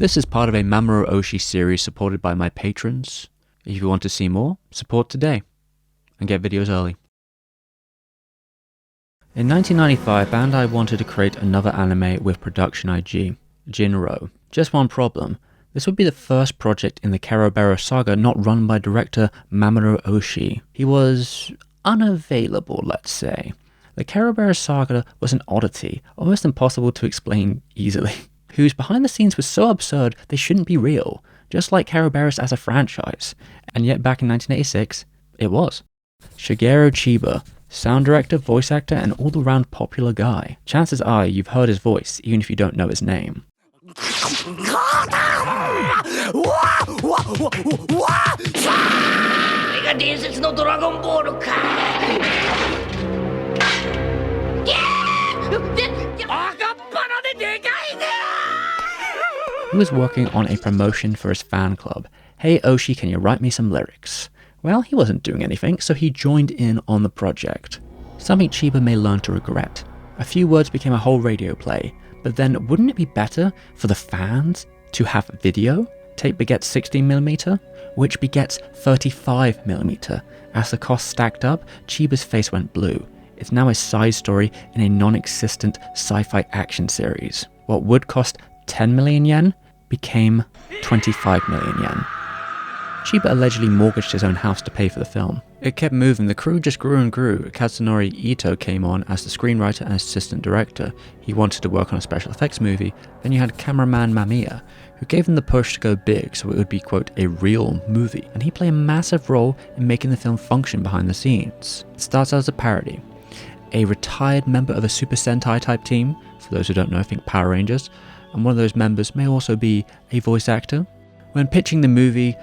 This is part of a Mamoru Oshii series supported by my patrons. If you want to see more, support today and get videos early. In 1995, Bandai wanted to create another anime with production IG, Jin-Roh. Just one problem. This would be the first project in the Kerberos Saga not run by director Mamoru Oshii. He was unavailable, let's say. The Kerberos Saga was an oddity, almost impossible to explain easily, whose behind the scenes was so absurd they shouldn't be real, just like Kerberos as a franchise. And yet back in 1986, it was. Shigeru Chiba, sound director, voice actor, and all-around popular guy. Chances are you've heard his voice, even if you don't know his name. He was working on a promotion for his fan club. Hey Oshii, can you write me some lyrics? Well, he wasn't doing anything, so he joined in on the project. Something Chiba may learn to regret. A few words became a whole radio play, but then wouldn't it be better for the fans to have video? Tape begets 16mm, which begets 35mm. As the cost stacked up, Chiba's face went blue. It's now a side story in a non-existent sci-fi action series. What would cost 10 million yen became 25 million yen. Chiba allegedly mortgaged his own house to pay for the film. It kept moving, the crew just grew and grew. Kazunori Ito came on as the screenwriter and assistant director. He wanted to work on a special effects movie. Then you had cameraman Mamiya, who gave them the push to go big so it would be, quote, a real movie. And he played a massive role in making the film function behind the scenes. It starts out as a parody. A retired member of a Super Sentai type team, for those who don't know, think Power Rangers, and one of those members may also be a voice actor. When pitching the movie,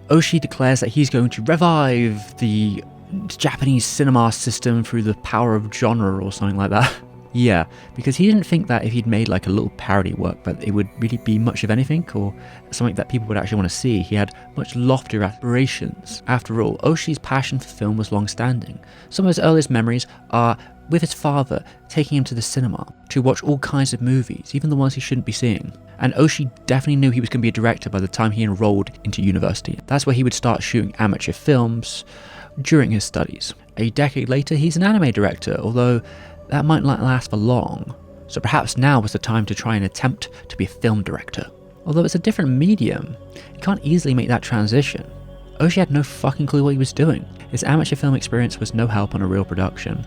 Oshii declares that he's going to revive the Japanese cinema system through the power of genre or something like that. Yeah, because he didn't think that if he'd made like a little parody work that it would really be much of anything or something that people would actually want to see. He had much loftier aspirations. After all, Oshii's passion for film was long-standing. Some of his earliest memories are with his father taking him to the cinema to watch all kinds of movies, even the ones he shouldn't be seeing. And Oshii definitely knew he was going to be a director by the time he enrolled into university. That's where he would start shooting amateur films during his studies. A decade later, he's an anime director, although that might not last for long. So perhaps now was the time to try and attempt to be a film director. Although it's a different medium, you can't easily make that transition. Oshii had no fucking clue what he was doing. His amateur film experience was no help on a real production,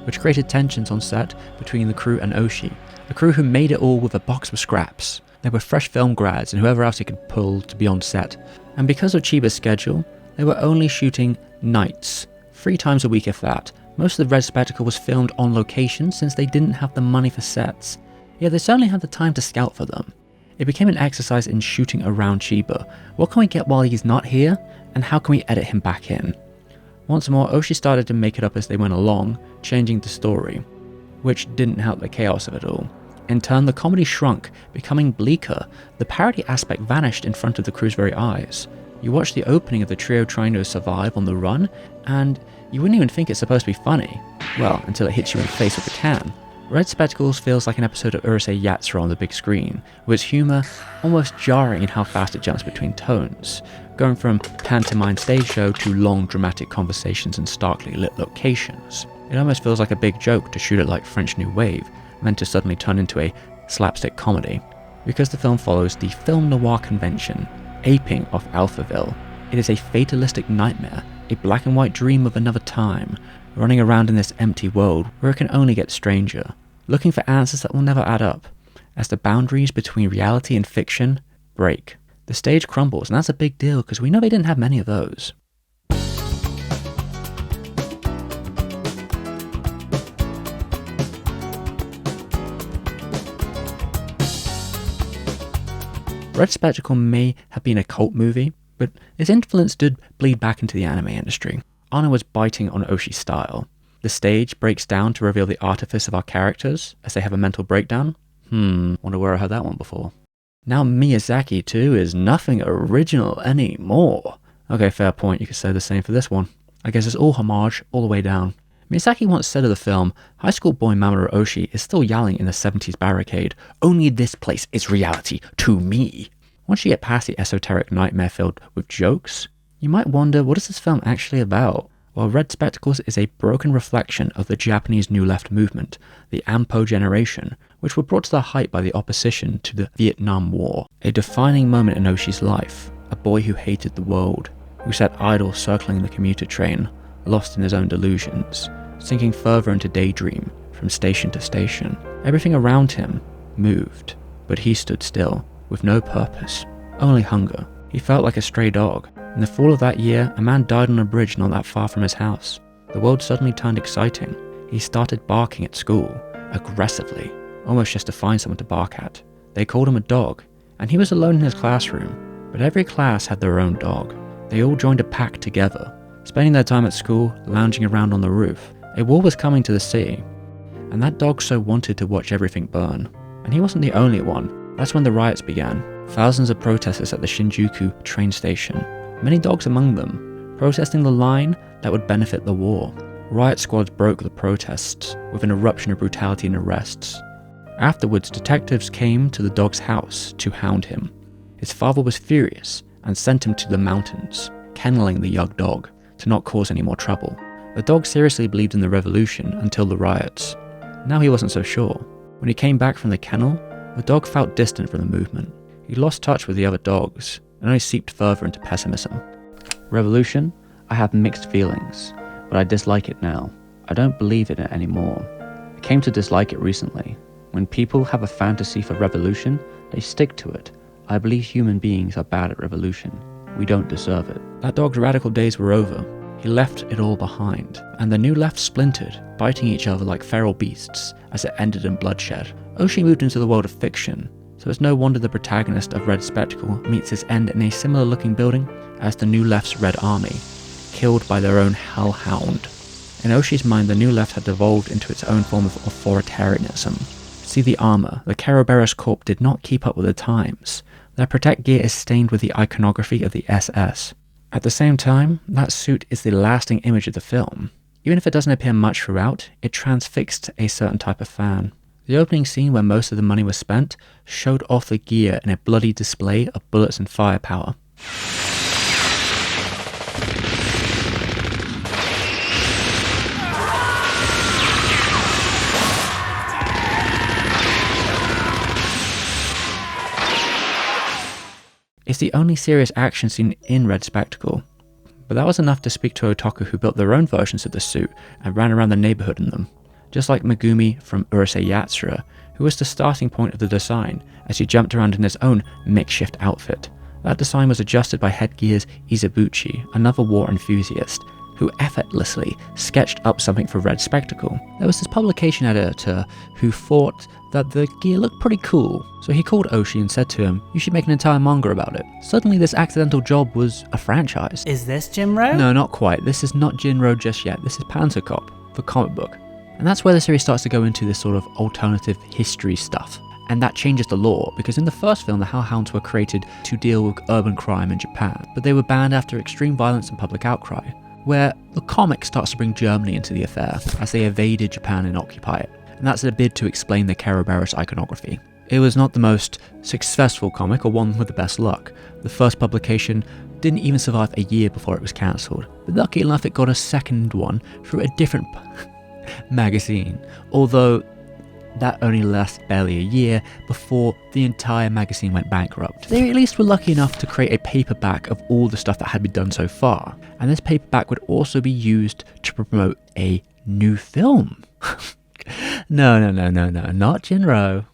which created tensions on set between the crew and Oshii, a crew who made it all with a box of scraps. They were fresh film grads and whoever else he could pull to be on set. And because of Chiba's schedule, they were only shooting nights, 3 times a week if that. Most of the Red Spectacle was filmed on location since they didn't have the money for sets. Yet they certainly had the time to scout for them. It became an exercise in shooting around Chiba. What can we get while he's not here, and how can we edit him back in? Once more, Oshii started to make it up as they went along, changing the story, which didn't help the chaos of it all. In turn, the comedy shrunk, becoming bleaker. The parody aspect vanished in front of the crew's very eyes. You watch the opening of the trio trying to survive on the run, and you wouldn't even think it's supposed to be funny. Well, until it hits you in the face with a can. Red Spectacles feels like an episode of Urusei Yatsura on the big screen, with its humour almost jarring in how fast it jumps between tones, going from pantomime stage show to long dramatic conversations in starkly lit locations. It almost feels like a big joke to shoot it like French New Wave, meant to suddenly turn into a slapstick comedy. Because the film follows the film noir convention, aping off Alphaville, it is a fatalistic nightmare, a black and white dream of another time, running around in this empty world where it can only get stranger, looking for answers that will never add up, as the boundaries between reality and fiction break. The stage crumbles, and that's a big deal because we know they didn't have many of those. Red Spectacle may have been a cult movie, but its influence did bleed back into the anime industry. Anno was biting on Oshii's style. The stage breaks down to reveal the artifice of our characters as they have a mental breakdown. Wonder where I heard that one before. Now Miyazaki too is nothing original anymore. Okay, fair point, you could say the same for this one. I guess it's all homage all the way down. Miyazaki once said of the film, high school boy Mamoru Oshii is still yelling in the 70s barricade, "Only this place is reality to me." Once you get past the esoteric nightmare filled with jokes, you might wonder, what is this film actually about? Well, Red Spectacles is a broken reflection of the Japanese New Left movement, the Ampo generation, which were brought to the height by the opposition to the Vietnam War. A defining moment in Oshii's life, a boy who hated the world, who sat idle circling the commuter train, lost in his own delusions, sinking further into daydream from station to station. Everything around him moved, but he stood still, with no purpose, only hunger. He felt like a stray dog. In the fall of that year, a man died on a bridge not that far from his house. The world suddenly turned exciting. He started barking at school, aggressively, almost just to find someone to bark at. They called him a dog, and he was alone in his classroom, but every class had their own dog. They all joined a pack together, spending their time at school, lounging around on the roof. A war was coming to the city, and that dog so wanted to watch everything burn. And he wasn't the only one. That's when the riots began. Thousands of protesters at the Shinjuku train station, many dogs among them, protesting the line that would benefit the war. Riot squads broke the protests, with an eruption of brutality and arrests. Afterwards, detectives came to the dog's house to hound him. His father was furious and sent him to the mountains, kenneling the young dog to not cause any more trouble. The dog seriously believed in the revolution until the riots. Now he wasn't so sure. When he came back from the kennel, the dog felt distant from the movement. He lost touch with the other dogs and only seeped further into pessimism. Revolution? I have mixed feelings, but I dislike it now. I don't believe in it anymore. I came to dislike it recently. When people have a fantasy for revolution, they stick to it. I believe human beings are bad at revolution. We don't deserve it. That dog's radical days were over. He left it all behind, and the new left splintered, biting each other like feral beasts as it ended in bloodshed. Oshii moved into the world of fiction, so it's no wonder the protagonist of Red Spectacle meets his end in a similar looking building as the New Left's Red Army, killed by their own hellhound. In Oshii's mind, the New Left had devolved into its own form of authoritarianism. See the armor, the Kerberos Corps did not keep up with the times. Their protect gear is stained with the iconography of the SS. At the same time, that suit is the lasting image of the film. Even if it doesn't appear much throughout, it transfixed a certain type of fan. The opening scene where most of the money was spent showed off the gear in a bloody display of bullets and firepower. It's the only serious action scene in Red Spectacle, but that was enough to speak to otaku who built their own versions of the suit and ran around the neighborhood in them. Just like Megumi from Urusei Yatsura, who was the starting point of the design as he jumped around in his own makeshift outfit. That design was adjusted by Headgear's Izubuchi, another war enthusiast, who effortlessly sketched up something for Red Spectacle. There was this publication editor who thought that the gear looked pretty cool, so he called Oshii and said to him, "You should make an entire manga about it." Suddenly this accidental job was a franchise. Is this Jin-Roh? No, not quite. This is not Jin-Roh just yet. This is Panzer Cop, the comic book. And that's where the series starts to go into this sort of alternative history stuff. And that changes the lore, because in the first film the Hellhounds were created to deal with urban crime in Japan, but they were banned after extreme violence and public outcry, where the comic starts to bring Germany into the affair as they evaded Japan and occupy it. And that's a bid to explain the Kerberos iconography. It was not the most successful comic or one with the best luck. The first publication didn't even survive a year before it was cancelled, but lucky enough it got a second one through a different magazine, although that only lasted barely a year before the entire magazine went bankrupt. They at least were lucky enough to create a paperback of all the stuff that had been done so far, and this paperback would also be used to promote a new film. No, not Jin-Roh,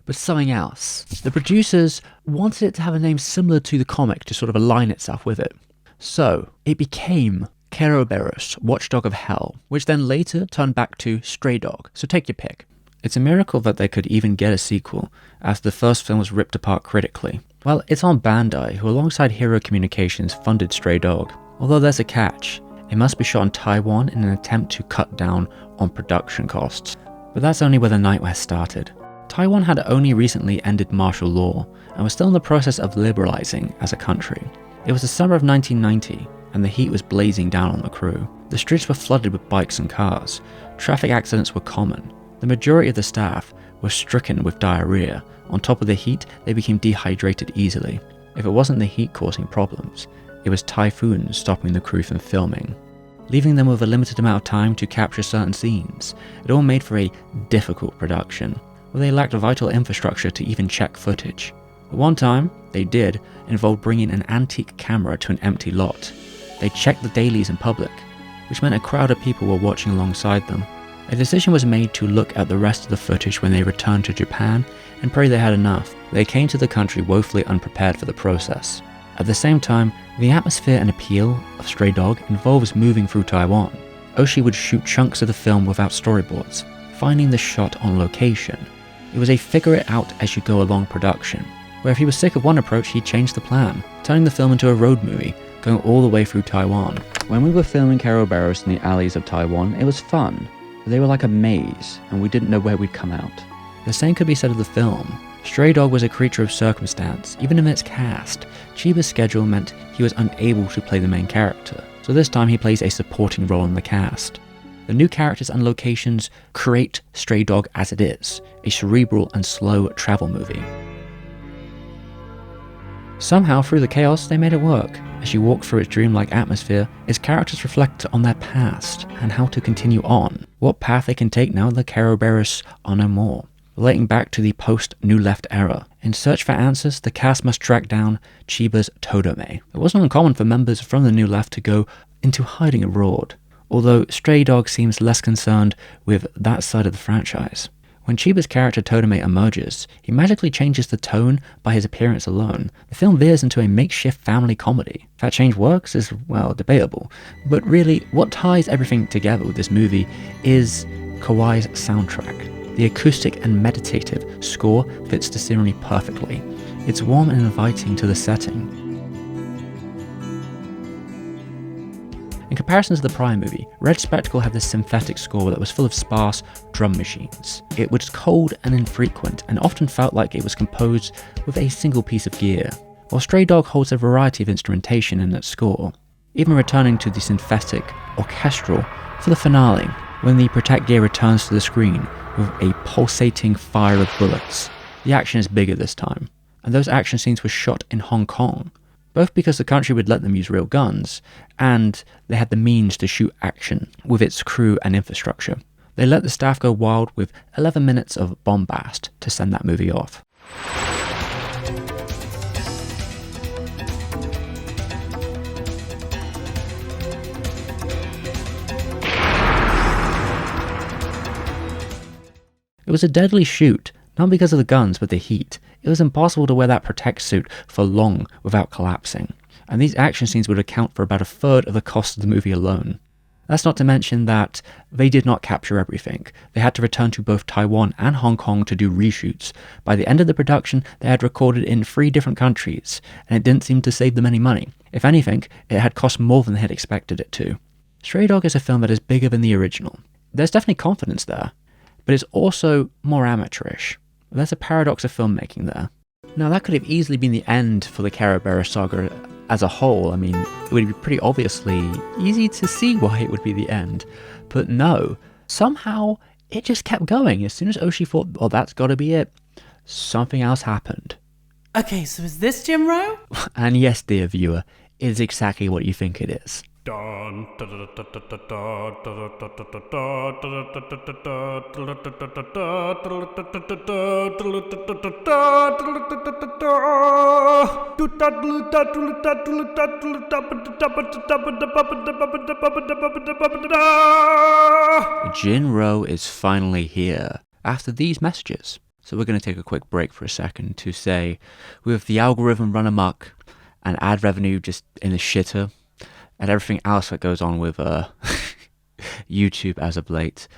but something else. The producers wanted it to have a name similar to the comic to sort of align itself with it. So it became Kerberos, Watchdog of Hell, which then later turned back to Stray Dog, so take your pick. It's a miracle that they could even get a sequel, as the first film was ripped apart critically. Well, it's on Bandai, who alongside Hero Communications funded Stray Dog. Although there's a catch, it must be shot in Taiwan in an attempt to cut down on production costs. But that's only where the nightmare started. Taiwan had only recently ended martial law, and was still in the process of liberalizing as a country. It was the summer of 1990, and the heat was blazing down on the crew. The streets were flooded with bikes and cars. Traffic accidents were common. The majority of the staff were stricken with diarrhea. On top of the heat, they became dehydrated easily. If it wasn't the heat causing problems, it was typhoons stopping the crew from filming, leaving them with a limited amount of time to capture certain scenes. It all made for a difficult production, where they lacked vital infrastructure to even check footage. At one time, they did, involve bringing an antique camera to an empty lot. They checked the dailies in public, which meant a crowd of people were watching alongside them. A decision was made to look at the rest of the footage when they returned to Japan and pray they had enough. They came to the country woefully unprepared for the process. At the same time, the atmosphere and appeal of Stray Dog involves moving through Taiwan. Oshii would shoot chunks of the film without storyboards, finding the shot on location. It was a figure it out as you go along production, where if he was sick of one approach, he'd change the plan, turning the film into a road movie, going all the way through Taiwan. When we were filming Kerberos in the alleys of Taiwan, it was fun. They were like a maze, and we didn't know where we'd come out. The same could be said of the film. Stray Dog was a creature of circumstance, even in its cast. Chiba's schedule meant he was unable to play the main character, so this time he plays a supporting role in the cast. The new characters and locations create Stray Dog as it is, a cerebral and slow travel movie. Somehow, through the chaos, they made it work. As you walk through its dreamlike atmosphere, its characters reflect on their past and how to continue on, what path they can take now the Kerberos are no more, relating back to the post-New Left era. In search for answers, the cast must track down Chiba's Todome. It wasn't uncommon for members from the New Left to go into hiding abroad, although Stray Dog seems less concerned with that side of the franchise. When Chiba's character Todome emerges, he magically changes the tone by his appearance alone. The film veers into a makeshift family comedy. If that change works is, well, debatable. But really, what ties everything together with this movie is Kawai's soundtrack. The acoustic and meditative score fits the scenery perfectly. It's warm and inviting to the setting. In comparison to the prior movie, Red Spectacle had this synthetic score that was full of sparse drum machines. It was cold and infrequent, and often felt like it was composed with a single piece of gear, while Stray Dog holds a variety of instrumentation in its score, even returning to the synthetic orchestral for the finale, when the Protect gear returns to the screen with a pulsating fire of bullets. The action is bigger this time, and those action scenes were shot in Hong Kong, both because the country would let them use real guns, and they had the means to shoot action with its crew and infrastructure. They let the staff go wild with 11 minutes of bombast to send that movie off. It was a deadly shoot, not because of the guns but the heat. It was impossible to wear that Protect suit for long without collapsing, and these action scenes would account for about a third of the cost of the movie alone. That's not to mention that they did not capture everything. They had to return to both Taiwan and Hong Kong to do reshoots. By the end of the production, they had recorded in 3 different countries, and it didn't seem to save them any money. If anything, it had cost more than they had expected it to. Stray Dog is a film that is bigger than the original. There's definitely confidence there, but it's also more amateurish. There's a paradox of filmmaking there. Now, that could have easily been the end for the Kerberos Saga as a whole. I mean, it would be pretty obviously easy to see why it would be the end. But no, somehow it just kept going. As soon as Oshii thought, oh, that's got to be it, something else happened. Okay, so is this Jin-Roh? And yes, dear viewer, it is exactly what you think it is. Jin-Roh is finally here after these messages. So we're going to take a quick break for a second to say, with the algorithm run amok and ad revenue just in the shitter, and everything else that goes on with YouTube as of late,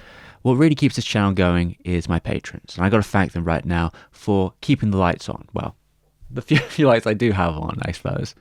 what really keeps this channel going is my patrons. And I got to thank them right now for keeping the lights on. Well, the few lights I do have on, I suppose.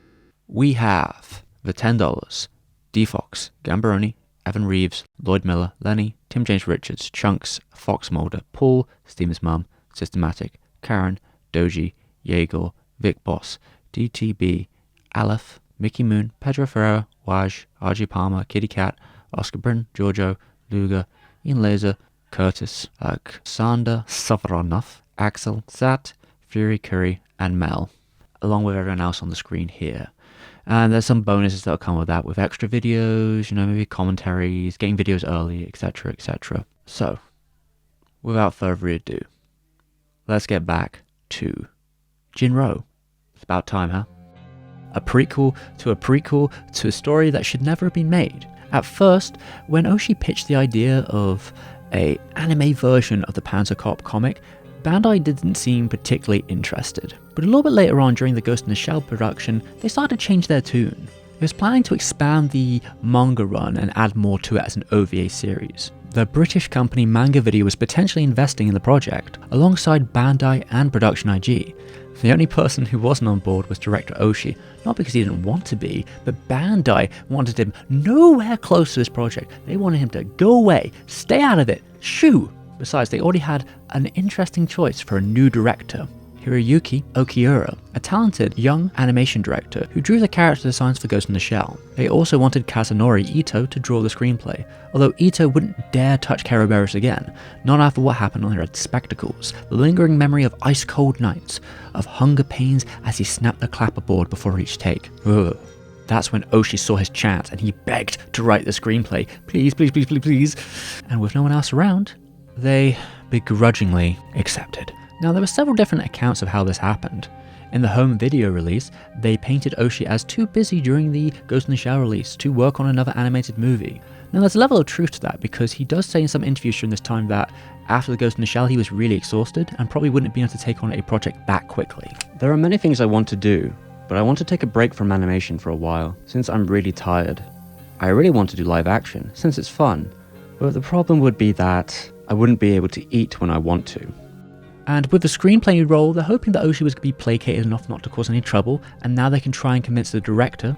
We have the $10, D-Fox, Gambaroni, Evan Reeves, Lloyd Miller, Lenny, Tim James Richards, Chunks, Fox Mulder, Paul, Steamer's Mum, Systematic, Karen, Doji, Jaeger, Vic Boss, DTB, Aleph, Mickey Moon, Pedro Ferreira, Waj, RG Palmer, Kitty Cat, Oscar Bryn, Giorgio, Luger, Ian Laser, Curtis, Xander, Savaronov, Axel, Zat, Fury, Curry, and Mel, along with everyone else on the screen here. And there's some bonuses that'll come with that, with extra videos, maybe commentaries, getting videos early, etc, etc. So, without further ado, let's get back to Jin-Roh. It's about time, huh? A prequel to a story that should never have been made. At first, when Oshii pitched the idea of an anime version of the Panzer Cop comic, Bandai didn't seem particularly interested. But a little bit later on during the Ghost in the Shell production, they started to change their tune. It was planning to expand the manga run and add more to it as an OVA series. The British company Manga Video was potentially investing in the project, alongside Bandai and Production IG. The only person who wasn't on board was director Oshii, not because he didn't want to be, but Bandai wanted him nowhere close to this project. They wanted him to go away, stay out of it, shoo! Besides, they already had an interesting choice for a new director. Hiroyuki Okiura, a talented young animation director who drew the character designs for Ghost in the Shell. They also wanted Kazunori Ito to draw the screenplay, although Ito wouldn't dare touch Kerberos again, not after what happened on Red Spectacles, the lingering memory of ice-cold nights, of hunger pains as he snapped the clapperboard before each take. Ugh. That's when Oshii saw his chance and he begged to write the screenplay. Please, please, please, please, please. And with no one else around, they begrudgingly accepted. Now, there were several different accounts of how this happened. In the home video release, they painted Oshii as too busy during the Ghost in the Shell release to work on another animated movie. Now, there's a level of truth to that, because he does say in some interviews during this time that after the Ghost in the Shell he was really exhausted and probably wouldn't be able to take on a project that quickly. There are many things I want to do, but I want to take a break from animation for a while, since I'm really tired. I really want to do live action, since it's fun, but the problem would be that I wouldn't be able to eat when I want to. And with the screenplay role, they're hoping that Oshii was going to be placated enough not to cause any trouble, and now they can try and convince the director,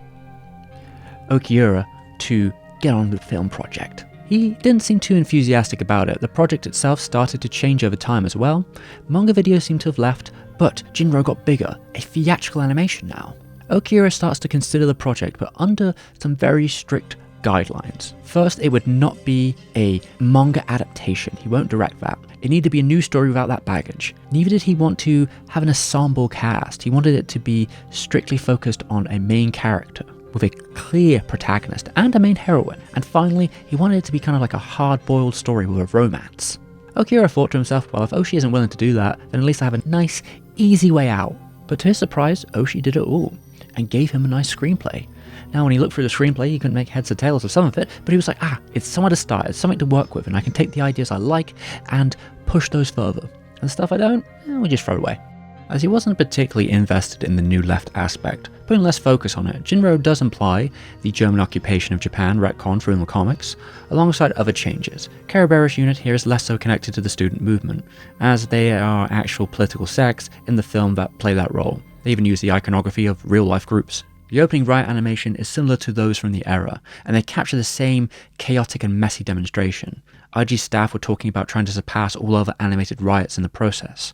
Okiura, to get on with the film project. He didn't seem too enthusiastic about it. The project itself started to change over time as well. Manga Video seemed to have left, but Jin-Roh got bigger, a theatrical animation now. Okiura starts to consider the project, but under some very strict guidelines. First, it would not be a manga adaptation. He won't direct that. It needed to be a new story without that baggage. Neither did he want to have an ensemble cast. He wanted it to be strictly focused on a main character with a clear protagonist and a main heroine. And finally, he wanted it to be kind of like a hard-boiled story with a romance. Okiura thought to himself, well, if Oshii isn't willing to do that, then at least I have a nice, easy way out. But to his surprise, Oshii did it all and gave him a nice screenplay. Now, when he looked through the screenplay, he couldn't make heads or tails of some of it, but he was like, it's somewhere to start, it's something to work with, and I can take the ideas I like and push those further. And stuff I don't, we just throw it away. As he wasn't particularly invested in the New Left aspect, putting less focus on it, Jin-Roh does imply the German occupation of Japan retcon through the comics, alongside other changes. Kerberos unit here is less so connected to the student movement, as they are actual political sects in the film that play that role. They even use the iconography of real-life groups. The opening riot animation is similar to those from the era, and they capture the same chaotic and messy demonstration. IG staff were talking about trying to surpass all other animated riots in the process.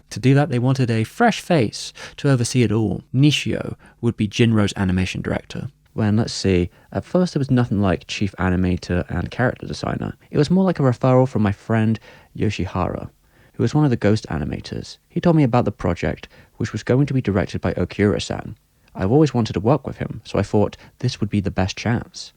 To do that, they wanted a fresh face to oversee it all. Nishio would be Jin-Roh's animation director. When, let's see, at first there was nothing like chief animator and character designer. It was more like a referral from my friend Yoshihara, who was one of the ghost animators. He told me about the project, which was going to be directed by Okiura-san. I've always wanted to work with him, so I thought this would be the best chance.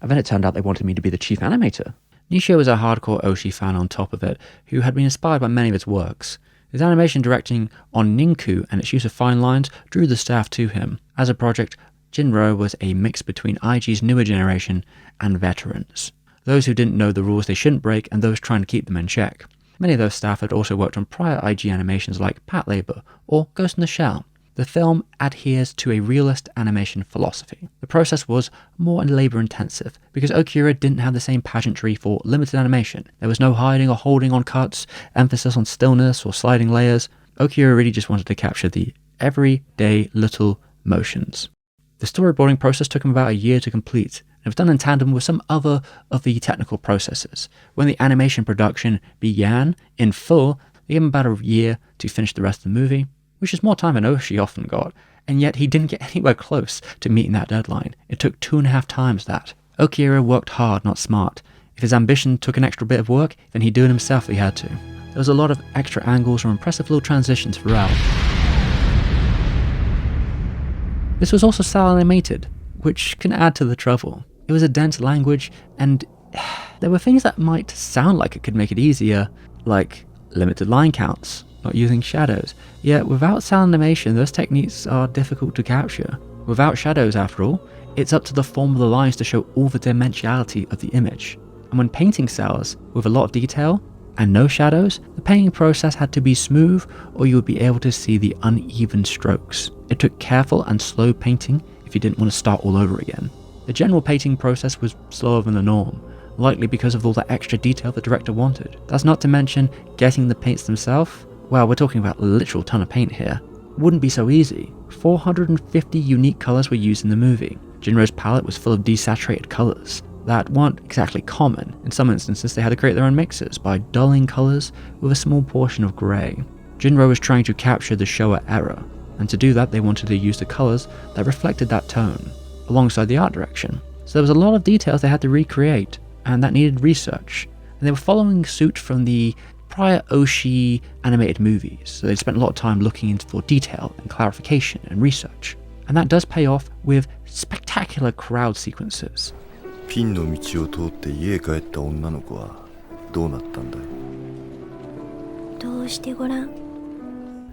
And then it turned out they wanted me to be the chief animator. Nishio was a hardcore Oshii fan on top of it, who had been inspired by many of his works. His animation directing on Ninku and its use of fine lines drew the staff to him. As a project, Jin-Roh was a mix between IG's newer generation and veterans. Those who didn't know the rules they shouldn't break and those trying to keep them in check. Many of those staff had also worked on prior IG animations like Pat Labor or Ghost in the Shell. The film adheres to a realist animation philosophy. The process was more labor intensive because Okiura didn't have the same pageantry for limited animation. There was no hiding or holding on cuts, emphasis on stillness or sliding layers. Okiura really just wanted to capture the everyday little motions. The storyboarding process took him about a year to complete, and it was done in tandem with some other of the technical processes. When the animation production began in full, they gave him about a year to finish the rest of the movie. which is more time than Oshii often got, and yet he didn't get anywhere close to meeting that deadline. It took 2.5 times that. Okiura worked hard, not smart. If his ambition took an extra bit of work, then he'd do it himself if he had to. There was a lot of extra angles or impressive little transitions throughout. This was also cel animated, which can add to the trouble. It was a dense language, and there were things that might sound like it could make it easier, like limited line counts, not using shadows. Yet without cel animation, those techniques are difficult to capture. Without shadows, after all, it's up to the form of the lines to show all the dimensionality of the image. And when painting cells with a lot of detail and no shadows, the painting process had to be smooth, or you would be able to see the uneven strokes. It took careful and slow painting if you didn't want to start all over again. The general painting process was slower than the norm, likely because of all the extra detail the director wanted. That's not to mention getting the paints themselves. Well, we're talking about a literal ton of paint here. Wouldn't be so easy. 450 unique colors were used in the movie. Jin-Roh's palette was full of desaturated colors that weren't exactly common. In some instances, they had to create their own mixes by dulling colors with a small portion of grey. Jin-Roh was trying to capture the Showa era, and to do that they wanted to use the colors that reflected that tone, alongside the art direction. So there was a lot of details they had to recreate, and that needed research. And they were following suit from the prior Oshii animated movies, so they spent a lot of time looking into for detail and clarification and research. And that does pay off with spectacular crowd sequences. ピンの道を通って家へ帰った女の子はどうなったんだい? どうしてごらん?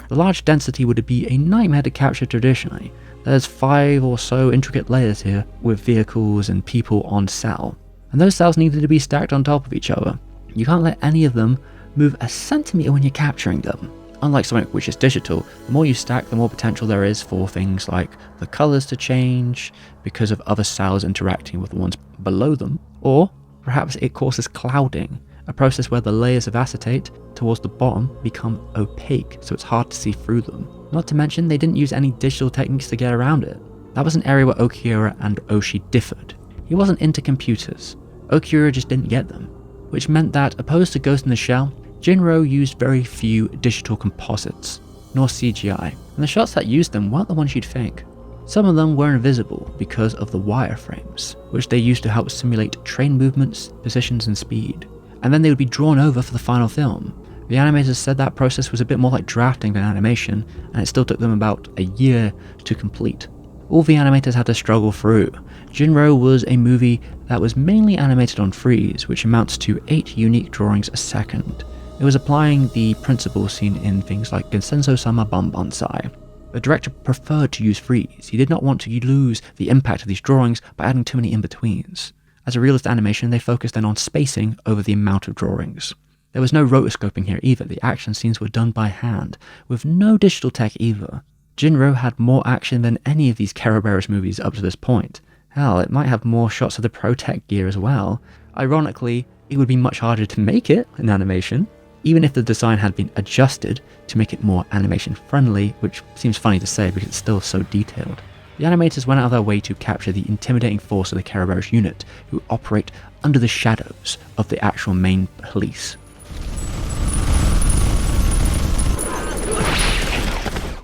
The large density would be a nightmare to capture traditionally. There's 5 or so intricate layers here, with vehicles and people on cell. And those cells needed to be stacked on top of each other. You can't let any of them move a centimeter when you're capturing them. Unlike something which is digital, the more you stack, the more potential there is for things like the colors to change because of other cells interacting with the ones below them, or perhaps it causes clouding, a process where the layers of acetate towards the bottom become opaque, so it's hard to see through them. Not to mention, they didn't use any digital techniques to get around it. That was an area where Okiura and Oshii differed. He wasn't into computers. Okiura just didn't get them, which meant that, opposed to Ghost in the Shell, Jin-Roh used very few digital composites, nor CGI, and the shots that used them weren't the ones you'd think. Some of them were invisible because of the wireframes, which they used to help simulate train movements, positions and speed, and then they would be drawn over for the final film. The animators said that process was a bit more like drafting than animation, and it still took them about a year to complete. All the animators had to struggle through. Jin-Roh was a movie that was mainly animated on freeze, which amounts to 8 unique drawings a second. It was applying the principles seen in things like Gensenso-sama Banbanzai. The director preferred to use freeze. He did not want to lose the impact of these drawings by adding too many in-betweens. As a realist animation, they focused then on spacing over the amount of drawings. There was no rotoscoping here either. The action scenes were done by hand, with no digital tech either. Jin-Roh had more action than any of these Kerberos movies up to this point. Hell, it might have more shots of the Protec gear as well. Ironically, it would be much harder to make it in animation, even if the design had been adjusted to make it more animation friendly, which seems funny to say because it's still so detailed. The animators went out of their way to capture the intimidating force of the Kerberos unit, who operate under the shadows of the actual main police.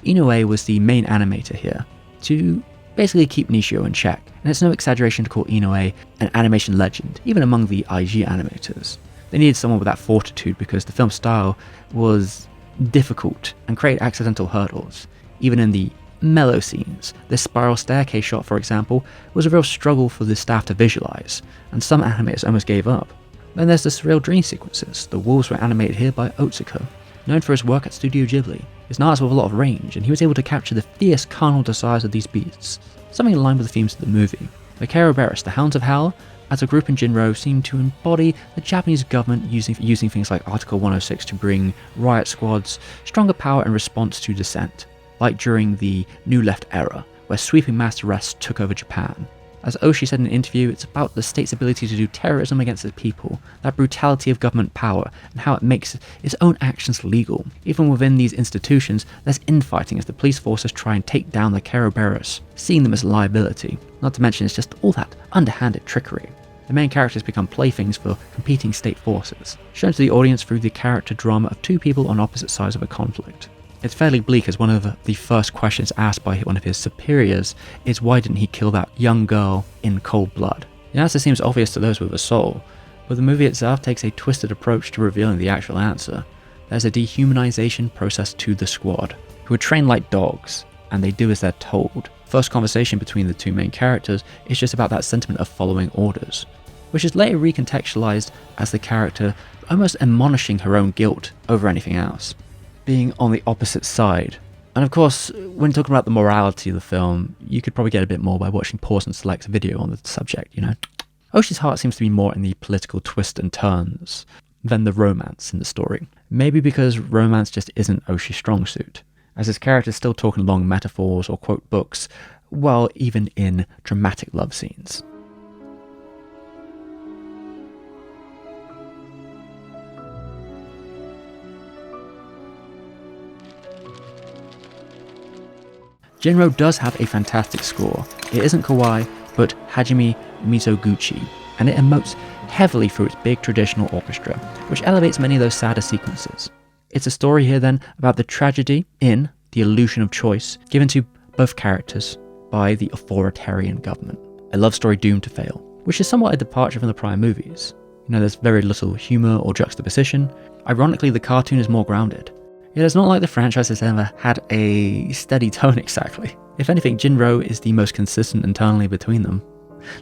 Inoue was the main animator here, to basically keep Nishio in check, and it's no exaggeration to call Inoue an animation legend, even among the IG animators. They needed someone with that fortitude because the film's style was difficult and created accidental hurdles. Even in the mellow scenes, this spiral staircase shot, for example, was a real struggle for the staff to visualize, and some animators almost gave up. Then there's the surreal dream sequences. The wolves were animated here by Otsuka, known for his work at Studio Ghibli. He's an artist with a lot of range, and he was able to capture the fierce carnal desires of these beasts, something in line with the themes of the movie. The Kerberos, the Hounds of Hell, as a group in Jin-Roh, seemed to embody the Japanese government using things like Article 106 to bring riot squads stronger power in response to dissent, like during the New Left era, where sweeping mass arrests took over Japan. As Oshii said in an interview, it's about the state's ability to do terrorism against its people, that brutality of government power, and how it makes its own actions legal. Even within these institutions, there's infighting as the police forces try and take down the Kerberos, seeing them as a liability. Not to mention it's just all that underhanded trickery. The main characters become playthings for competing state forces, shown to the audience through the character drama of two people on opposite sides of a conflict. It's fairly bleak, as one of the first questions asked by one of his superiors is why didn't he kill that young girl in cold blood? The answer seems obvious to those with a soul, but the movie itself takes a twisted approach to revealing the actual answer. There's a dehumanization process to the squad, who are trained like dogs, and they do as they're told. First conversation between the two main characters is just about that sentiment of following orders, which is later recontextualized as the character almost admonishing her own guilt over anything else, being on the opposite side. And of course, when talking about the morality of the film, you could probably get a bit more by watching Pause and Select's video on the subject, you know. Oshii's heart seems to be more in the political twists and turns than the romance in the story. Maybe because romance just isn't Oshii's strong suit, as his character is still talking long metaphors or quote books, well, even in dramatic love scenes. Jin-Roh does have a fantastic score. It isn't kawaii, but Hajime Mizoguchi, and it emotes heavily through its big traditional orchestra, which elevates many of those sadder sequences. It's a story here then about the tragedy in the illusion of choice given to both characters by the authoritarian government. A love story doomed to fail, which is somewhat a departure from the prior movies. You know, there's very little humour or juxtaposition. Ironically, the cartoon is more grounded. Yet it's not like the franchise has ever had a steady tone exactly. If anything, Jin-Roh is the most consistent internally between them.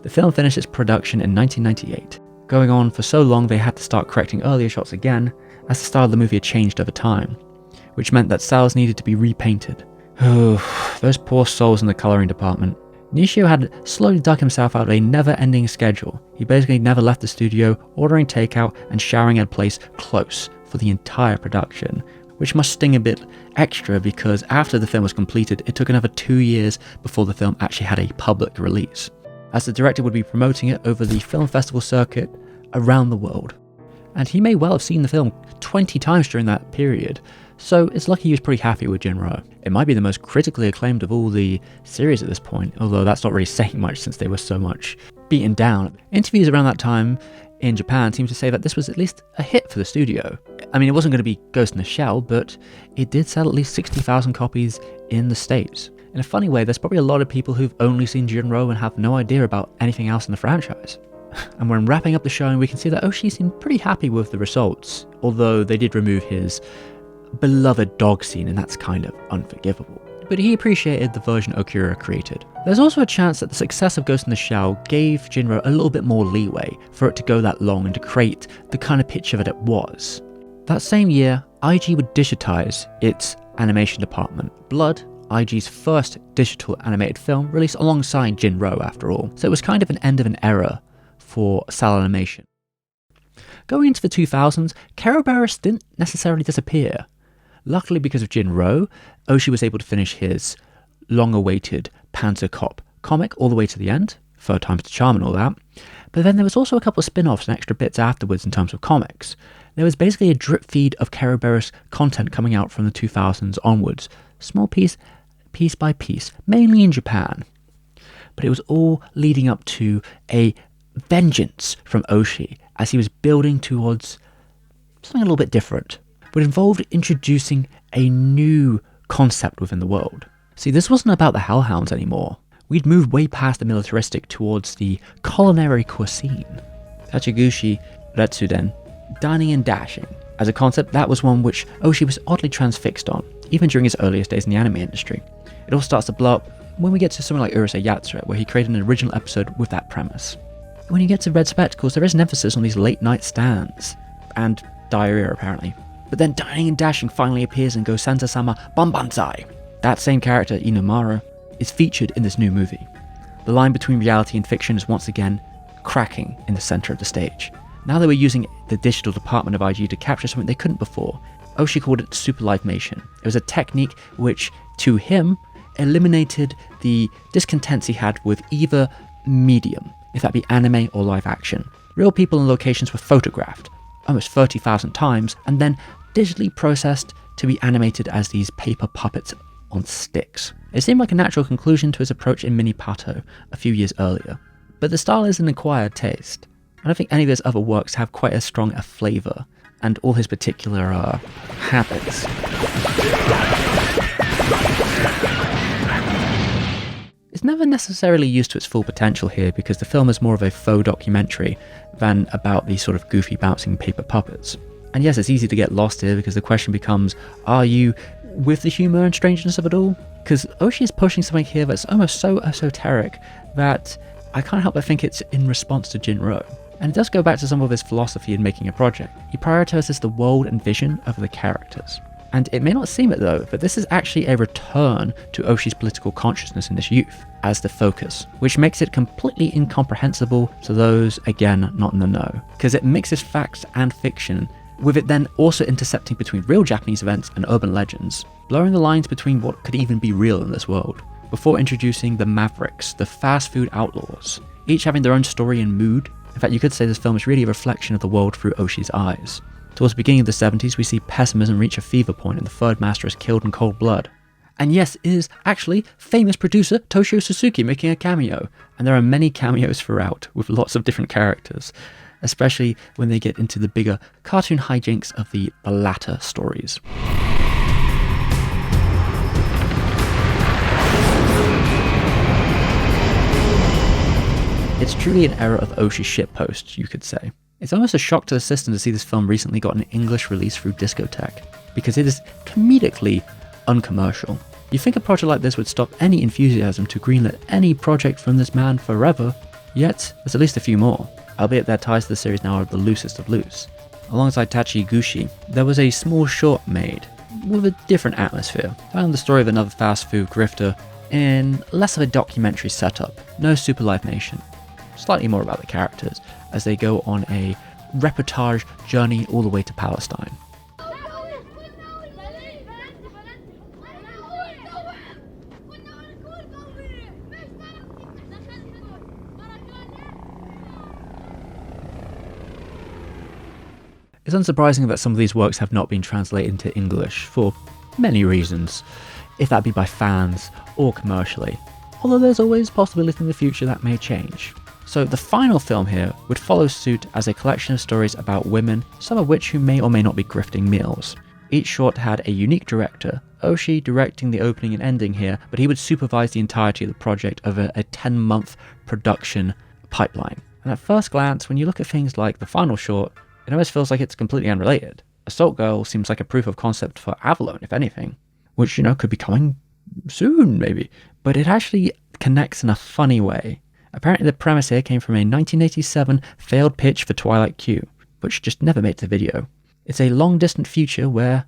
The film finished its production in 1998. Going on for so long they had to start correcting earlier shots again, as the style of the movie had changed over time, which meant that cells needed to be repainted. Oh, those poor souls in the colouring department. Nishio had slowly dug himself out of a never-ending schedule. He basically never left the studio, ordering takeout and showering at a place close for the entire production, which must sting a bit extra because after the film was completed, it took another 2 years before the film actually had a public release, as the director would be promoting it over the film festival circuit around the world. And he may well have seen the film 20 times during that period, so it's lucky he was pretty happy with Jin-Roh. It might be the most critically acclaimed of all the series at this point, although that's not really saying much since they were so much beaten down. Interviews around that time in Japan seem to say that this was at least a hit for the studio. I mean, it wasn't going to be Ghost in the Shell, but it did sell at least 60,000 copies in the States. In a funny way, there's probably a lot of people who've only seen Jin-Roh and have no idea about anything else in the franchise. And when wrapping up the showing, we can see that Oshii seemed pretty happy with the results, although they did remove his beloved dog scene, and that's kind of unforgivable. But he appreciated the version Okura created. There's also a chance that the success of Ghost in the Shell gave Jin-Roh a little bit more leeway for it to go that long and to create the kind of picture that it was. That same year, IG would digitize its animation department. Blood, IG's first digital animated film, released alongside Jin-Roh after all, so it was kind of an end of an era for cel animation. Going into the 2000s, Kerberos didn't necessarily disappear. Luckily, because of Jin-Roh, Oshii was able to finish his long-awaited Panzer Cop comic all the way to the end, third time's the charm and all that. But then there was also a couple of spin-offs and extra bits afterwards in terms of comics. There was basically a drip feed of Kerberos content coming out from the 2000s onwards, small piece by piece, mainly in Japan. But it was all leading up to a vengeance from Oshii as he was building towards something a little bit different, but involved introducing a new concept within the world. See, this wasn't about the Hellhounds anymore. We'd moved way past the militaristic towards the culinary cuisine. Tachiguchi Retsuden, dining and dashing. As a concept, that was one which Oshii was oddly transfixed on, even during his earliest days in the anime industry. It all starts to blow up when we get to something like Urusei Yatsura, where he created an original episode with that premise. When you get to Red Spectacles, there is an emphasis on these late-night stands, and diarrhea apparently. But then dining and dashing finally appears in Go Santa-sama Banbanzai. That same character, Inomaru, is featured in this new movie. The line between reality and fiction is once again cracking in the centre of the stage. Now they were using the digital department of IG to capture something they couldn't before. Oshii called it super live motion. It was a technique which, to him, eliminated the discontents he had with either medium, if that be anime or live action. Real people and locations were photographed almost 30,000 times and then digitally processed to be animated as these paper puppets on sticks. It seemed like a natural conclusion to his approach in Mini Pato a few years earlier. But the style is an acquired taste. I don't think any of his other works have quite as strong a flavour, and all his particular habits. is never necessarily used to its full potential here because the film is more of a faux documentary than about these sort of goofy bouncing paper puppets. And yes, it's easy to get lost here because the question becomes, are you with the humour and strangeness of it all? Because Oshii is pushing something here that's almost so esoteric that I can't help but think it's in response to Jin-Roh. And it does go back to some of his philosophy in making a project. He prioritizes the world and vision over the characters. And it may not seem it though, but this is actually a return to Oshii's political consciousness in this youth as the focus, which makes it completely incomprehensible to those, again, not in the know. Because it mixes facts and fiction, with it then also intercepting between real Japanese events and urban legends, blurring the lines between what could even be real in this world, before introducing the Mavericks, the fast food outlaws, each having their own story and mood. In fact, you could say this film is really a reflection of the world through Oshii's eyes. Towards the beginning of the 70s, we see pessimism reach a fever point and the third master is killed in cold blood. And yes, it is actually famous producer Toshio Suzuki making a cameo, and there are many cameos throughout, with lots of different characters, especially when they get into the bigger cartoon hijinks of the latter stories. It's truly an era of Oshii shitpost, you could say. It's almost a shock to the system to see this film recently got an English release through Discotheque, because it is comedically uncommercial. You think a project like this would stop any enthusiasm to greenlit any project from this man forever, yet there's at least a few more, albeit their ties to the series now are the loosest of loose. Alongside Tachi Gushi, there was a small short made, with a different atmosphere, telling the story of another fast food grifter in less of a documentary setup, no super live nation. Slightly more about the characters, as they go on a reportage journey all the way to Palestine. It's unsurprising that some of these works have not been translated into English, for many reasons, if that be by fans or commercially, although there's always a possibility in the future that may change. So the final film here would follow suit as a collection of stories about women, some of which who may or may not be grifting meals. Each short had a unique director, Oshii directing the opening and ending here, but he would supervise the entirety of the project over a 10-month production pipeline. And at first glance, when you look at things like the final short, it almost feels like it's completely unrelated. Assault Girl seems like a proof of concept for Avalon, if anything, which, could be coming soon, maybe. But it actually connects in a funny way. Apparently the premise here came from a 1987 failed pitch for Twilight Q, which just never made it to video. It's a long-distant future where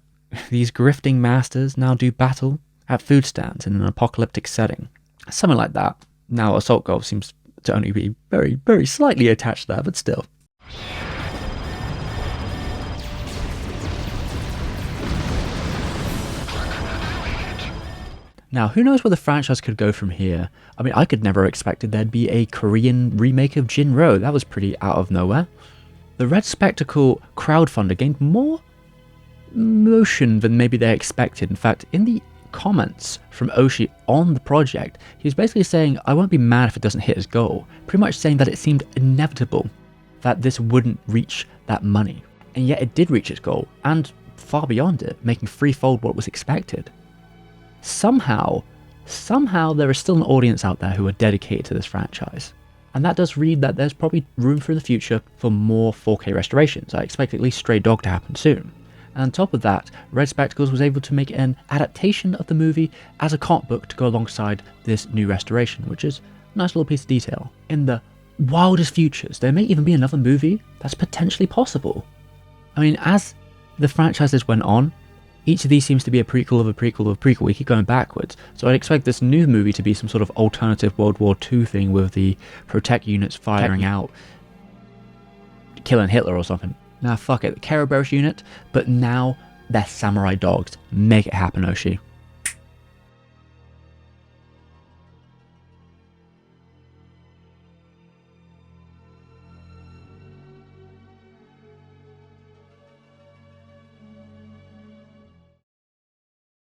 these grifting masters now do battle at food stands in an apocalyptic setting. Something like that. Now Assault Girl seems to only be very, very slightly attached there, but still. Now, who knows where the franchise could go from here? I mean, I could never have expected there'd be a Korean remake of Jin-Roh. That was pretty out of nowhere. The Red Spectacle crowdfunder gained more motion than maybe they expected. In fact, in the comments from Oshii on the project, he was basically saying, I won't be mad if it doesn't hit his goal. Pretty much saying that it seemed inevitable that this wouldn't reach that money. And yet it did reach its goal, and far beyond it, making threefold what was expected. Somehow there is still an audience out there who are dedicated to this franchise. And that does read that there's probably room for the future for more 4K restorations. I expect at least Stray Dog to happen soon. And on top of that, Red Spectacles was able to make an adaptation of the movie as a comic book to go alongside this new restoration, which is a nice little piece of detail. In the wildest futures, there may even be another movie that's potentially possible. I mean, as the franchises went on, each of these seems to be a prequel of a prequel of a prequel. We keep going backwards. So I'd expect this new movie to be some sort of alternative World War II thing with the Protect units firing out, killing Hitler or something. Nah, fuck it. The Kerberos unit, but now they're samurai dogs. Make it happen, Oshii.